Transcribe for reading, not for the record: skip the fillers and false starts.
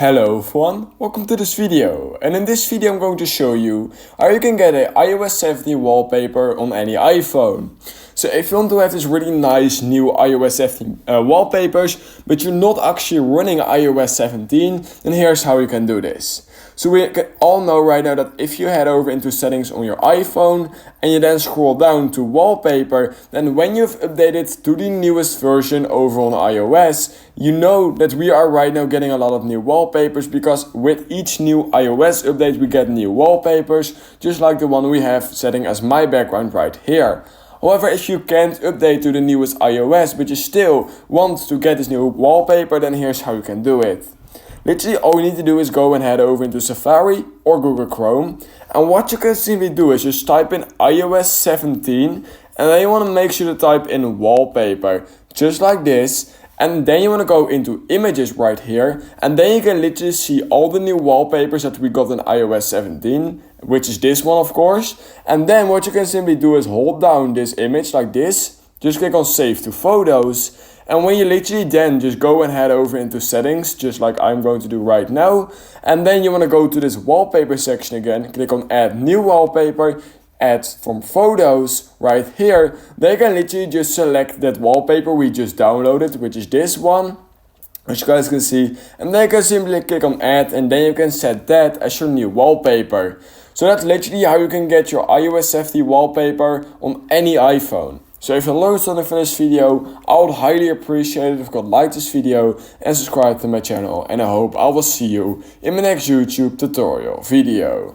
Hello everyone, welcome to this video, and in this video I'm going to show you how you can get an iOS 17 wallpaper on any iPhone. So if you want to have this really nice new iOS 17 wallpapers, but you're not actually running iOS 17, then here's how you can do this. So we all know right now that if you head over into settings on your iPhone and you then scroll down to wallpaper, then when you've updated to the newest version over on iOS, you know that we are right now getting a lot of new wallpapers, because with each new iOS update we get new wallpapers, just like the one we have setting as my background right here. However, if you can't update to the newest iOS but you still want to get this new wallpaper, then here's how you can do it. Literally all you need to do is go and head over into Safari or Google Chrome, and what you can simply do is just type in iOS 17 and then you want to make sure to type in wallpaper, just like this. And then you want to go into images right here, and then you can literally see all the new wallpapers that we got in iOS 17, which is this one of course. And then what you can simply do is hold down this image like this, just click on save to photos, and when you literally then just go and head over into settings, just like I'm going to do right now, and then you want to go to this wallpaper section again, click on add new wallpaper, add from photos right here. They can literally just select that wallpaper we just downloaded, which is this one, as you guys can see, and then you can simply click on add, and then you can set that as your new wallpaper. So that's literally how you can get your iOS 17 wallpaper on any iPhone. So if you learned something from this video, I would highly appreciate it if you could like this video and subscribe to my channel, and I hope I will see you in my next YouTube tutorial video.